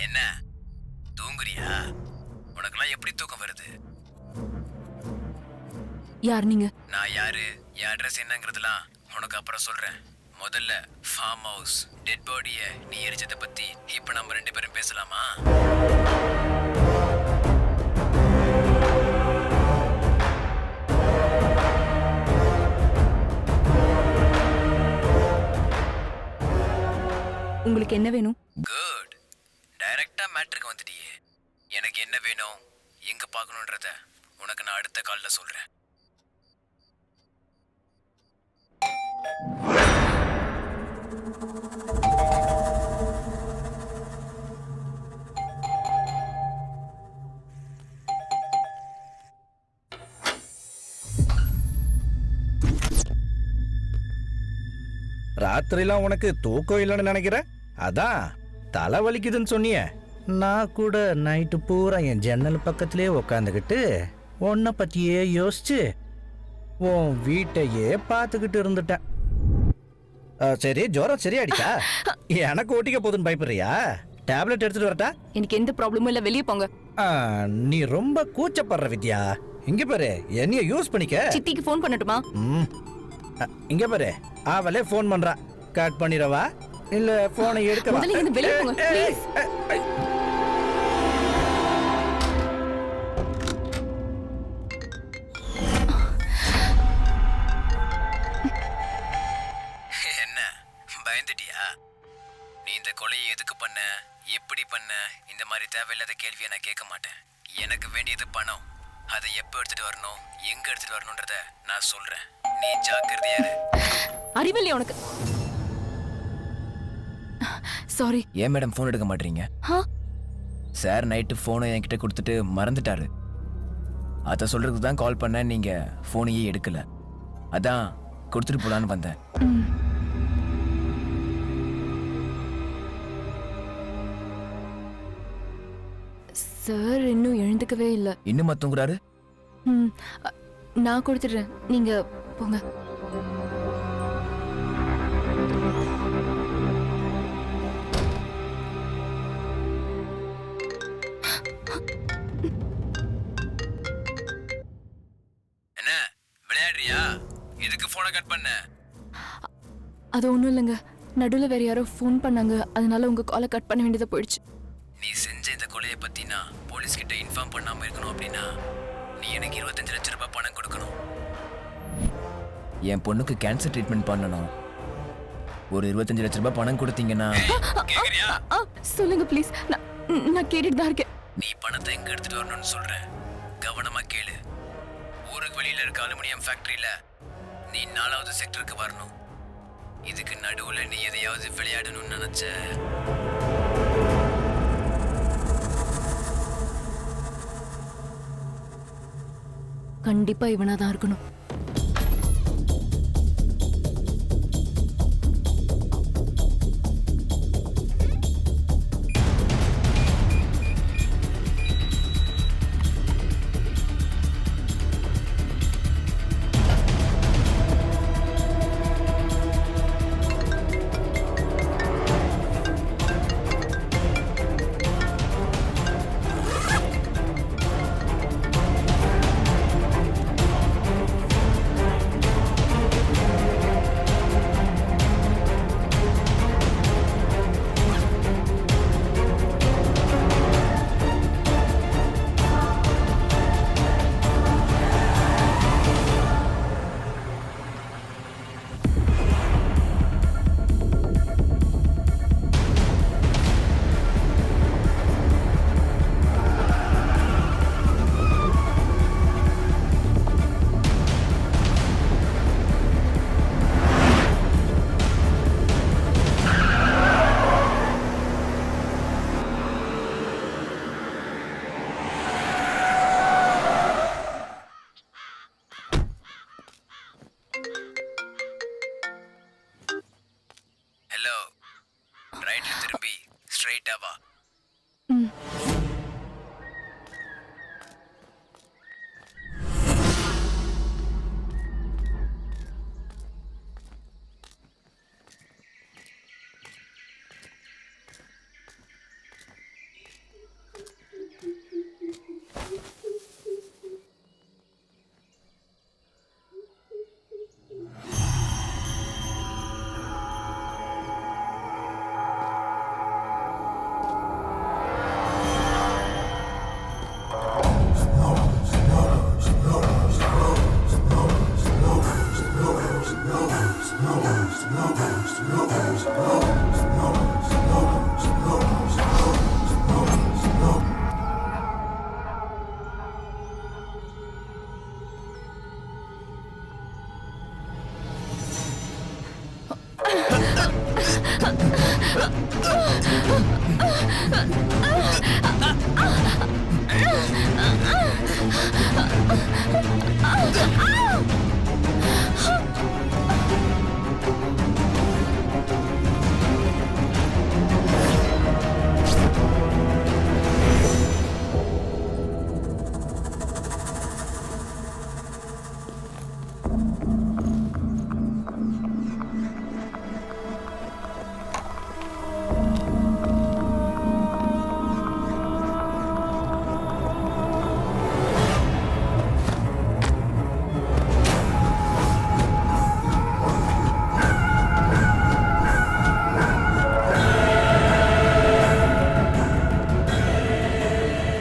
என்ன தூங்குறியா? உனக்கெல்லாம் எப்படி தூக்கம் வருது? யார் நீங்க? நான் யாரு, என் அட்ரஸ் என்னங்கிறதுலாம் உனக்கு அப்புறம் சொல்றேன். முதல்ல ஃபார்ம் ஹவுஸ் டெட் பாடிய நீ எரிச்சதை பத்தி இப்ப நம்ம 2 பேரும் பேசலாமா? உங்களுக்கு என்ன வேணும்? குட், டைரக்டா மேட்ருக்கு வந்துட்டியே. எனக்கு என்ன வேணும், எங்க பார்க்கணுன்றத உனக்கு நான் அடுத்த கால்ல சொல்றேன். ராத்திரிலாம் உனக்கு தூக்கம் இல்லைன்னு நினைக்கிற? அதான் தலை வலிக்குதுன்னு சொன்னிய. நான் கூட நைட்டு பூரா என் ஜன்னல் பக்கத்திலே உக்காந்துக்கிட்டு உன்னை பத்தியே யோசிச்சு உன் வீட்டையே பார்த்துக்கிட்டு இருந்துட்டேன். சரி, ஜுரம் சரியாடிச்சா? எனக்கு ஓட்டிக்க போதுன்னு பயப்படுறியா? டேப்லெட் எடுத்துட்டு வரட்டா? எனக்கு எந்த ப்ராப்ளமும் இல்ல, வெளியே போங்க. நீ ரொம்ப கூச்சப்படுற வித்யா. இங்க பாரு, என்னைய யூஸ் பண்ணிக்க. சித்திக்கு ஃபோன் பண்ணட்டுமா? இங்க பாரு, அவளே ஃபோன் பண்றா. கட் பண்ணிரவா இல்ல போனை எடுக்கவா? முதல்ல இங்க வெளியே போங்க ப்ளீஸ். என்ன பயந்துட்டியா? நீ இந்த கொலையை எதுக்கு பண்ண, எப்படி பண்ண, இந்த மாதிரி தேவையில்லாத கேள்வியை நான் கேட்க மாட்டேன். எனக்கு வேண்டியது பணம். அதை எப்போ எடுத்துட்டு வரணும், எங்க எடுத்துட்டு வரணும்ன்றத நான் சொல்றேன். நீ ஜாக்கிரதையா இரு. அறிவில்லை உனக்கு. சாரி. ஏன் மேடம் ஃபோன் எடுக்க மாட்டீங்க? சார் நைட்டு ஃபோனை என்கிட்ட கொடுத்துட்டு மறந்துட்டாரு. அதை சொல்றதுக்கு தான் கால் பண்ணேன். நீங்க ஃபோனையே எடுக்கல, அதான் கொடுத்துட்டு போலான்னு வந்தேன். சார் இன்னும் எழுந்துக்கவே இல்லை. இன்னும் மத்தவங்கிறாரு. நான் கொடுத்துடுறேன், நீங்க போங்க. என்ன விளையாடுறியா? எதுக்கு போனை கட் பண்ண? அது ஒன்றும் இல்லைங்க, நடுவில் வேற யாரோ ஃபோன் பண்ணாங்க, அதனால உங்க காலை கட் பண்ண வேண்டியதாக போயிடுச்சு. நீ செஞ்ச இந்த கொலையை பத்தி நான் போலீஸ் கிட்ட இன்ஃபார்ம் பண்ணாம இருக்கணும் அப்படின்னா நீ எனக்கு 25 லட்சம் ரூபாய் பணம் கொடுக்கணும். என் பொண்ணுக்கு கேன்சர் ட்ரீட்மெண்ட் பண்ணணும். ஒரு 25 லட்சம் ரூபாய் பணம் கொடுத்தீங்கன்னா. சொல்லுங்க ப்ளீஸ், நான் கேட்டுட்டு தான் இருக்கேன். நீ பணத்தை எங்க எடுத்துட்டு வரணும்னு சொல்றேன், கவனமா கேளு. ஊருக்கு வெளியில இருக்க அலுமினியம் ஃபேக்டரியில நீ 4வது செக்டருக்கு வரணும். இதுக்கு நடுவுல நீ எதையாவது விளையாடணும்னு நினைச்ச கண்டிப்பா இவனா தான் இருக்கணும். ஸ்ட்ரைட்டா வா.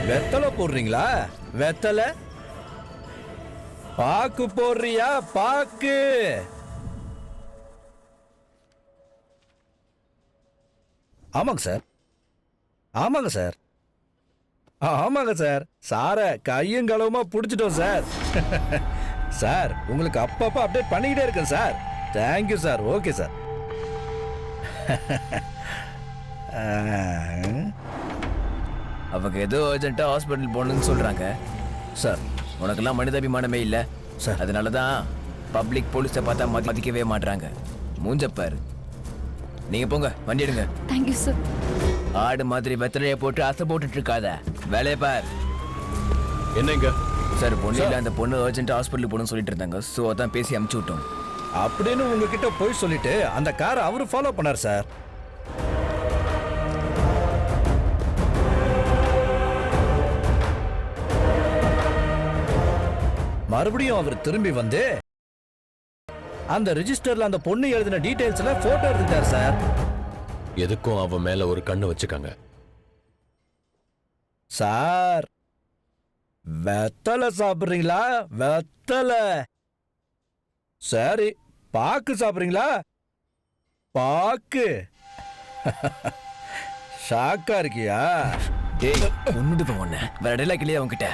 வெத்தலை போடுறீங்களா? வெத்தலை பாக்கு போடுறியா? பாக்கு ஆமாங்க சார். ஆமாங்க சார். ஆமாங்க சார். சார கையும் களவுமா பிடிச்சிட்டோம் சார். சார் உங்களுக்கு அப்பப்போ அப்டேட் பண்ணிக்கிட்டே இருக்கேன் sir. Thank you sir. Okay sir. அவங்க ஏதோ அர்ஜென்ட்டா ஹாஸ்பிட்டல் போகணும்னு சொல்றாங்க. சார் உனக்கெல்லாம் மனிதாபிமானமே இல்லை சார். அதனால தான் பப்ளிக் போலீஸை பார்த்தா மதிக்கவே மாட்றாங்க. மூஞ்சப்பாரு. நீங்க போங்க, வண்டி எடுங்க. Thank you sir. ஆடு மாதிரி வெத்தலையை போட்டு அசை போட்டுட்டு இருக்காத, வேலையை பார். என்னங்க சார், பொண்ணு இல்லை, அந்த பொண்ணு அர்ஜென்ட் ஹாஸ்பிட்டலுக்கு போகணும்னு சொல்லிட்டு இருந்தாங்க. ஸோ அதான் பேசி அமுச்சு விட்டோம். அப்படின்னு உங்ககிட்ட போய் சொல்லிட்டு அந்த காரை அவரு ஃபாலோ பண்ணார் சார். மறுபடியும் அவர் திரும்பி வந்து அந்த ரெஜிஸ்டர்ல அந்த பொண்ணு எழுதின டீடைல்ஸ்ல போட்டோ எடுத்துட்டார் சார். எதுக்கும் அவன் மேல ஒரு கண்ணு வச்சுக்காங்க. சார் வெத்தலை சாப்பிடுறீங்களா? வெத்தலை. சரி, பாக்கு சாப்பிடுறீங்களா? பாக்கு. ஷாக்கா இருக்கியா? டேய், ஒன்னுட்டு ஒண்ணு வேற இடையில கிளியா அவன்கிட்ட